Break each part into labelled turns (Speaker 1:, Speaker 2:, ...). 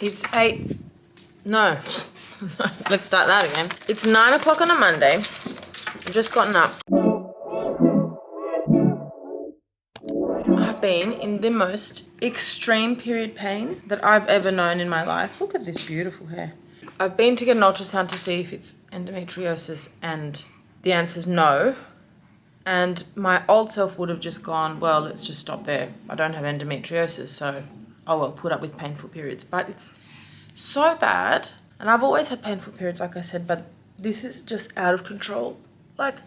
Speaker 1: It's 8... No. Let's start that again. It's 9 o'clock on a Monday. I've just gotten up. I've been in the most extreme period pain that I've ever known in my life. Look at this beautiful hair. I've been to get an ultrasound to see if it's endometriosis, and the answer's no. And my old self would have just gone, well, let's just stop there. I don't have endometriosis, so oh well, put up with painful periods. But it's so bad. And I've always had painful periods, like I said, but this is just out of control. Like,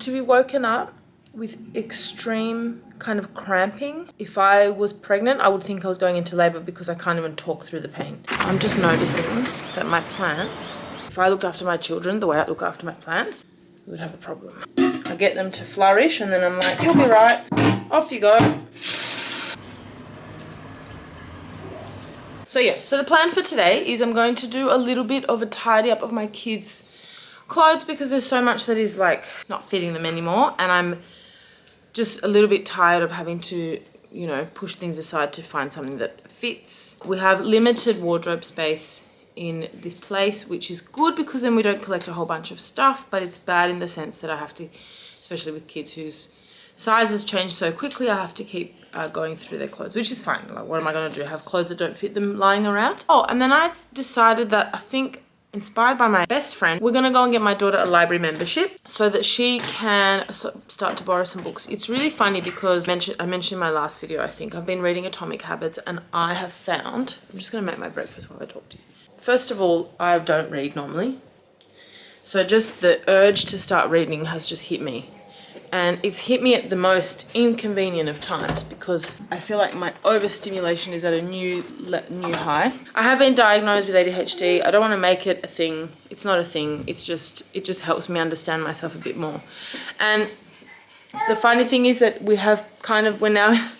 Speaker 1: to be woken up with extreme kind of cramping. If I was pregnant, I would think I was going into labor because I can't even talk through the pain. I'm just noticing that my plants, if I looked after my children the way I look after my plants, we would have a problem. I get them to flourish and then I'm like, you'll be right, off you go. So yeah, so the plan for today is I'm going to do a little bit of a tidy up of my kids' clothes because there's so much that is like not fitting them anymore, and I'm just a little bit tired of having to, you know, push things aside to find something that fits. We have limited wardrobe space in this place, which is good because then we don't collect a whole bunch of stuff, but it's bad in the sense that I have to, especially with kids whose sizes change so quickly, I have to keep going through their clothes, which is fine. Like, what am I going to do? Have clothes that don't fit them lying around? Oh, and then I decided that I think, inspired by my best friend, we're going to go and get my daughter a library membership so that she can start to borrow some books. It's really funny because I mentioned in my last video, I think, I've been reading Atomic Habits, and I have found, I'm just going to make my breakfast while I talk to you. First of all, I don't read normally. So just the urge to start reading has just hit me. And it's hit me at the most inconvenient of times because I feel like my overstimulation is at a new high. I have been diagnosed with ADHD. I don't want to make it a thing. It's not a thing. It just helps me understand myself a bit more. And the funny thing is that we're now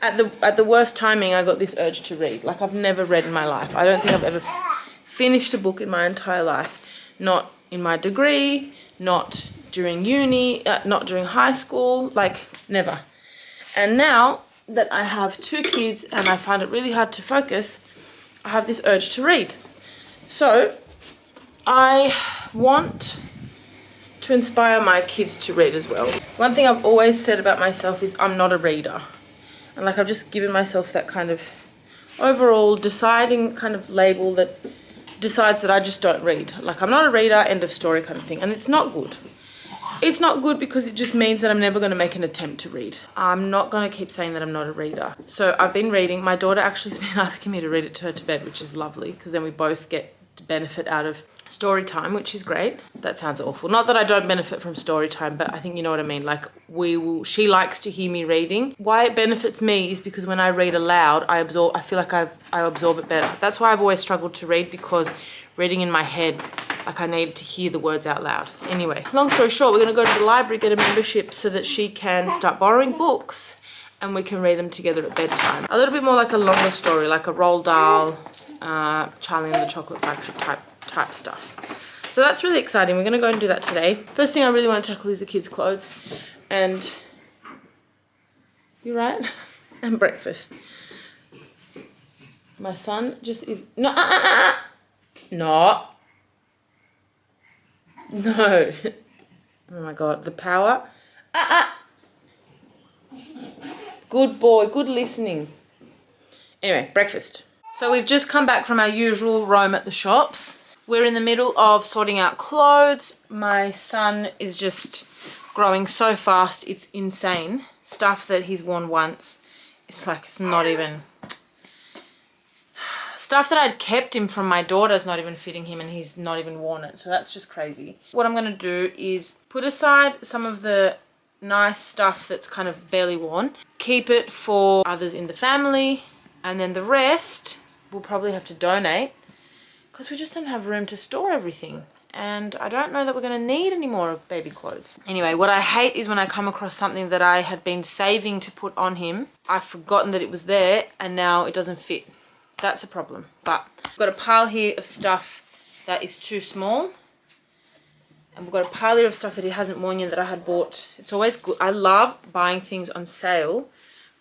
Speaker 1: at the worst timing. I got this urge to read. Like, I've never read in my life. I don't think I've ever finished a book in my entire life. Not in my degree, not during uni, not during high school, like never. And now that I have 2 kids and I find it really hard to focus, I have this urge to read. So I want to inspire my kids to read as well. One thing I've always said about myself is I'm not a reader. And like, I've just given myself that kind of overall deciding kind of label that decides that I just don't read. Like, I'm not a reader, end of story kind of thing. And it's not good. It's not good because it just means that I'm never going to make an attempt to read. I'm not going to keep saying that I'm not a reader. So I've been reading. My daughter actually has been asking me to read it to her to bed, which is lovely because then we both get to benefit out of story time, which is great. That sounds awful. Not that I don't benefit from story time, but I think you know what I mean. Like, she likes to hear me reading. Why it benefits me is because when I read aloud, I feel like I absorb it better. That's why I've always struggled to read, because reading in my head, like, I need to hear the words out loud. Anyway, long story short, we're going to go to the library, get a membership so that she can start borrowing books and we can read them together at bedtime. A little bit more like a longer story, like a Roald Dahl, Charlie and the Chocolate Factory type stuff. So that's really exciting. We're going to go and do that today. First thing I really want to tackle is the kids' clothes. And, you right? And breakfast. My son just is... No. No. No. Oh my God, the power. Good boy, good listening. Anyway, breakfast. So we've just come back from our usual roam at the shops. We're in the middle of sorting out clothes. My son is just growing so fast, it's insane. Stuff that he's worn once, it's like, it's not even... Stuff that I'd kept him from my daughter's not even fitting him and he's not even worn it. So that's just crazy. What I'm going to do is put aside some of the nice stuff that's kind of barely worn. Keep it for others in the family. And then the rest we'll probably have to donate because we just don't have room to store everything. And I don't know that we're going to need any more of baby clothes. Anyway, what I hate is when I come across something that I had been saving to put on him. I've forgotten that it was there and now it doesn't fit. That's a problem. But I've got a pile here of stuff that is too small. And we've got a pile here of stuff that he hasn't worn yet that I had bought. It's always good. I love buying things on sale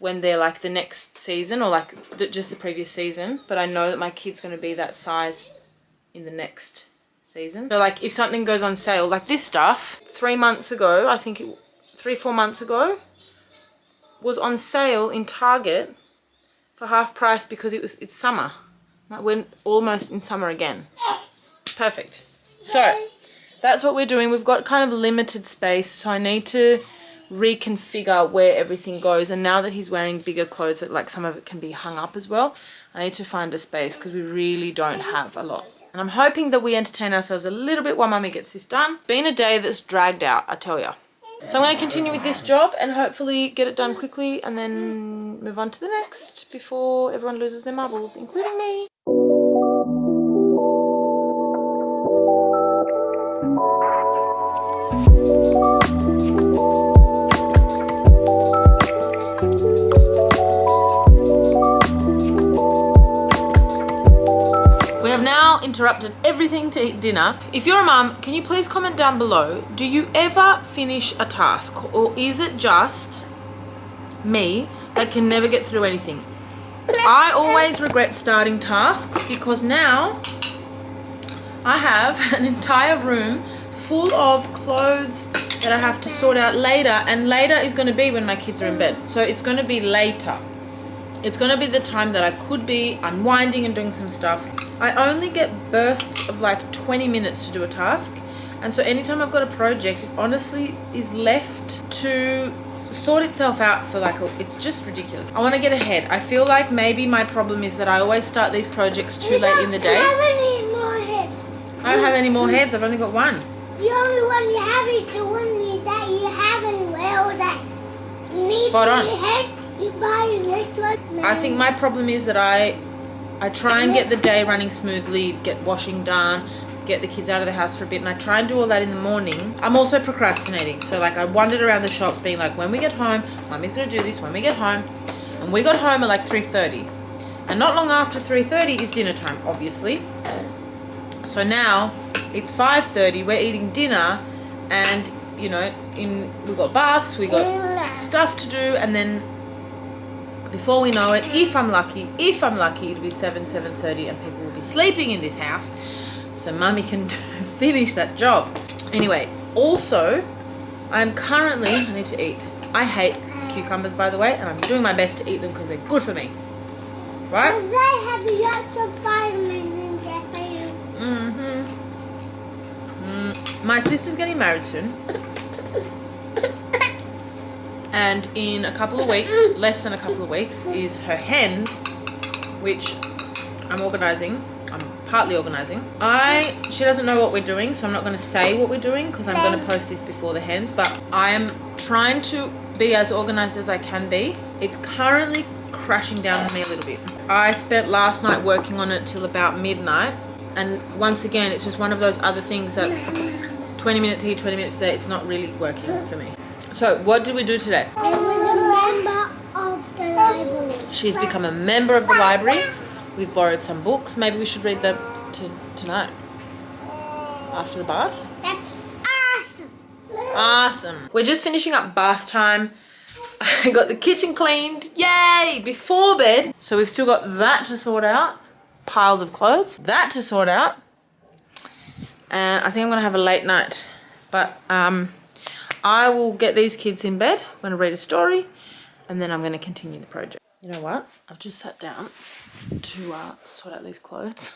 Speaker 1: when they're like the next season or like just the previous season, but I know that my kid's going to be that size in the next season. So like if something goes on sale, like this stuff 3 months ago, I think 3-4 months ago, was on sale in Target for half price because it's summer. Like we're almost in summer again. Perfect. So that's what we're doing. We've got kind of limited space, so I need to reconfigure where everything goes. And now that he's wearing bigger clothes, that like some of it can be hung up as well, I need to find a space because we really don't have a lot. And I'm hoping that we entertain ourselves a little bit while Mummy gets this done. It's been a day that's dragged out, I tell ya. So I'm going to continue with this job and hopefully get it done quickly and then move on to the next before everyone loses their marbles, including me. Interrupted everything to eat dinner. If you're a mum, can you please comment down below, do you ever finish a task, or is it just me that can never get through anything? I always regret starting tasks because now I have an entire room full of clothes that I have to sort out later, and later is going to be when my kids are in bed. So it's going to be later. It's going to be the time that I could be unwinding and doing some stuff. I only get bursts of like 20 minutes to do a task. And so anytime I've got a project, it honestly is left to sort itself out for like, it's just ridiculous. I want to get ahead. I feel like maybe my problem is that I always start these projects too late in the day.
Speaker 2: I don't have any more heads.
Speaker 1: I don't have any more heads. I've only got one.
Speaker 2: The only one you have is the one that you haven't wear that. You need
Speaker 1: Spot on.
Speaker 2: your head. You buy your next one.
Speaker 1: I think my problem is that I try and get the day running smoothly, get washing done, get the kids out of the house for a bit, and I try and do all that in the morning. I'm also procrastinating. So like I wandered around the shops being like, when we get home, Mummy's gonna do this when we get home. And we got home at like 3:30. And not long after 3:30 is dinner time, obviously. So now it's 5:30, we're eating dinner, and you know, we got baths, we got stuff to do, and then before we know it, if I'm lucky, it'll be 7:30 and people will be sleeping in this house so Mummy can finish that job. Anyway, also, I need to eat. I hate cucumbers, by the way, and I'm doing my best to eat them because they're good for me. Right?
Speaker 2: Because they have lots of vitamins in there for you.
Speaker 1: My sister's getting married soon. And in a couple of weeks, less than a couple of weeks, is her hens, which I'm organising. I'm partly organising. She doesn't know what we're doing, so I'm not going to say what we're doing because I'm going to post this before the hens. But I am trying to be as organised as I can be. It's currently crashing down on me a little bit. I spent last night working on it till about midnight. And once again, it's just one of those other things that 20 minutes here, 20 minutes there, it's not really working for me. So what did we do today?
Speaker 2: I was a member of the library.
Speaker 1: She's become a member of the library. We've borrowed some books. Maybe we should read them tonight after the bath.
Speaker 2: That's awesome.
Speaker 1: Awesome. We're just finishing up bath time. I got the kitchen cleaned. Yay! Before bed. So we've still got that to sort out. Piles of clothes. That to sort out. And I think I'm going to have a late night. But I will get these kids in bed. I'm going to read a story. And then I'm going to continue the project. You know what? I've just sat down to sort out these clothes.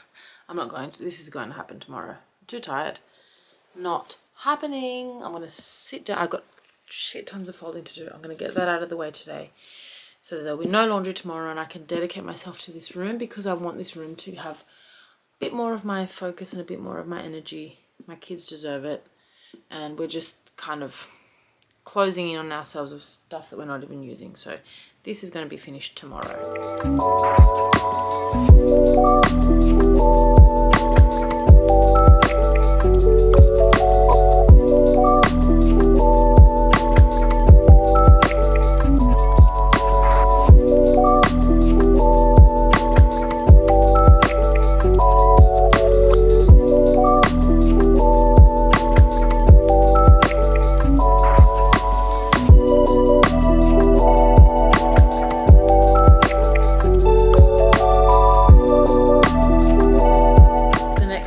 Speaker 1: I'm not going to. This is going to happen tomorrow. I'm too tired. Not happening. I'm going to sit down. I've got shit tons of folding to do. I'm going to get that out of the way today so that there'll be no laundry tomorrow and I can dedicate myself to this room because I want this room to have a bit more of my focus and a bit more of my energy. My kids deserve it. And we're just kind of closing in on ourselves of stuff that we're not even using. So this is going to be finished tomorrow.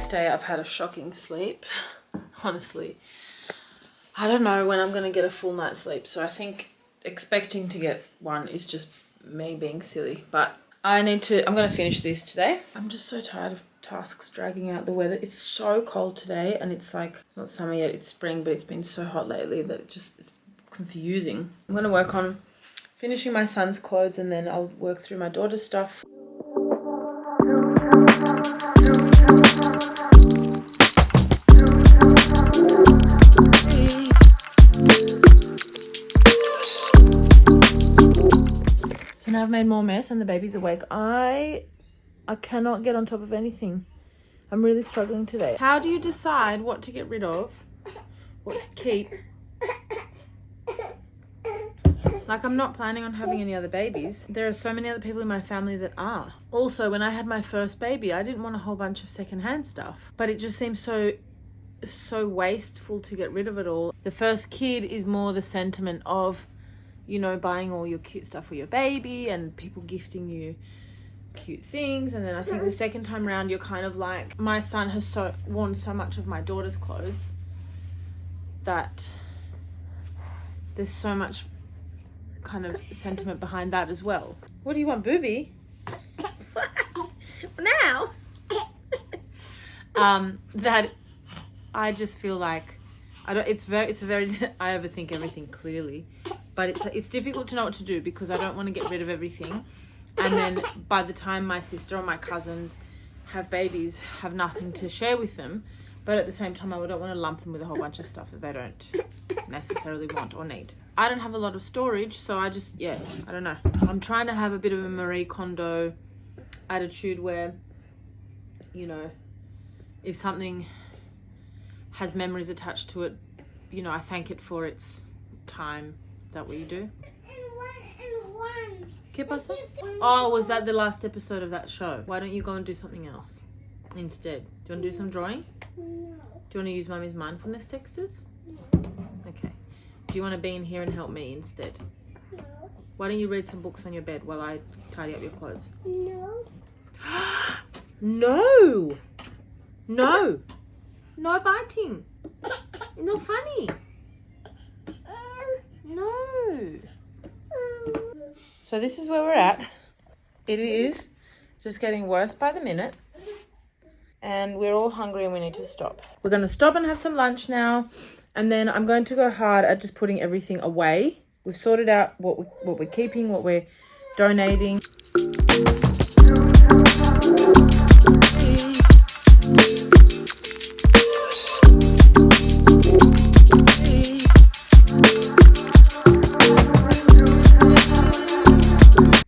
Speaker 1: day I've had a shocking sleep. Honestly, I don't know when I'm going to get a full night's sleep. So I think expecting to get one is just me being silly. But I'm going to finish this today. I'm just so tired of tasks dragging out. The weather, it's so cold today, and it's like, it's not summer yet, it's spring, but it's been so hot lately that it's confusing. I'm going to work on finishing my son's clothes, and then I'll work through my daughter's stuff. So now I've made more mess and the baby's awake. I cannot get on top of anything. I'm really struggling today. How do you decide what to get rid of, what to keep? Like, I'm not planning on having any other babies. There are so many other people in my family that are. Also, when I had my first baby, I didn't want a whole bunch of secondhand stuff, but it just seems so wasteful to get rid of it all. The first kid is more the sentiment of, you know, buying all your cute stuff for your baby and people gifting you cute things. And then I think the second time around, you're kind of like, my son has worn so much of my daughter's clothes that there's so much kind of sentiment behind that as well. What do you want, booby? Now? That I just feel like I overthink everything clearly, but it's difficult to know what to do because I don't want to get rid of everything, and then by the time my sister or my cousins have babies, have nothing to share with them. But at the same time, I don't want to lump them with a whole bunch of stuff that they don't necessarily want or need. I don't have a lot of storage, so I don't know. I'm trying to have a bit of a Marie Kondo attitude where, you know, if something has memories attached to it, you know, I thank it for its time. Is that what you do? Oh, was that the last episode of that show? Why don't you go and do something else instead? Do you want to do some drawing?
Speaker 2: No.
Speaker 1: Do you want to use Mummy's mindfulness texters?
Speaker 2: No.
Speaker 1: Okay. Do you want to be in here and help me instead?
Speaker 2: No.
Speaker 1: Why don't you read some books on your bed while I tidy up your clothes?
Speaker 2: No.
Speaker 1: No! No! No biting! It's not funny! No! So this is where we're at. It is just getting worse by the minute. And we're all hungry and we need to stop. We're going to stop and have some lunch now. And then I'm going to go hard at just putting everything away. We've sorted out what we're keeping, what we're donating.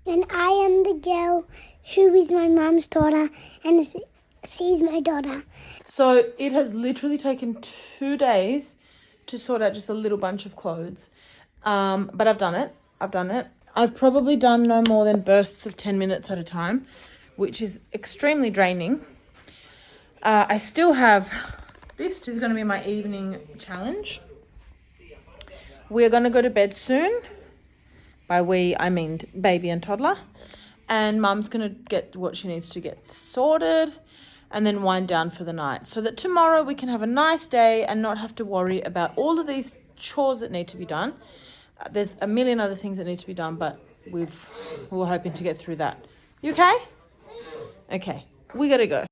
Speaker 2: And I am the girl who is my mum's daughter, and she's my daughter.
Speaker 1: So it has literally taken 2 days to sort out just a little bunch of clothes. But I've done it. I've probably done no more than bursts of 10 minutes at a time, which is extremely draining. I still have, this is going to be my evening challenge. We're going to go to bed soon. By we, I mean baby and toddler. And Mum's going to get what she needs to get sorted and then wind down for the night, so that tomorrow we can have a nice day and not have to worry about all of these chores that need to be done. There's a million other things that need to be done, but we're hoping to get through that. You okay? Okay, we gotta go.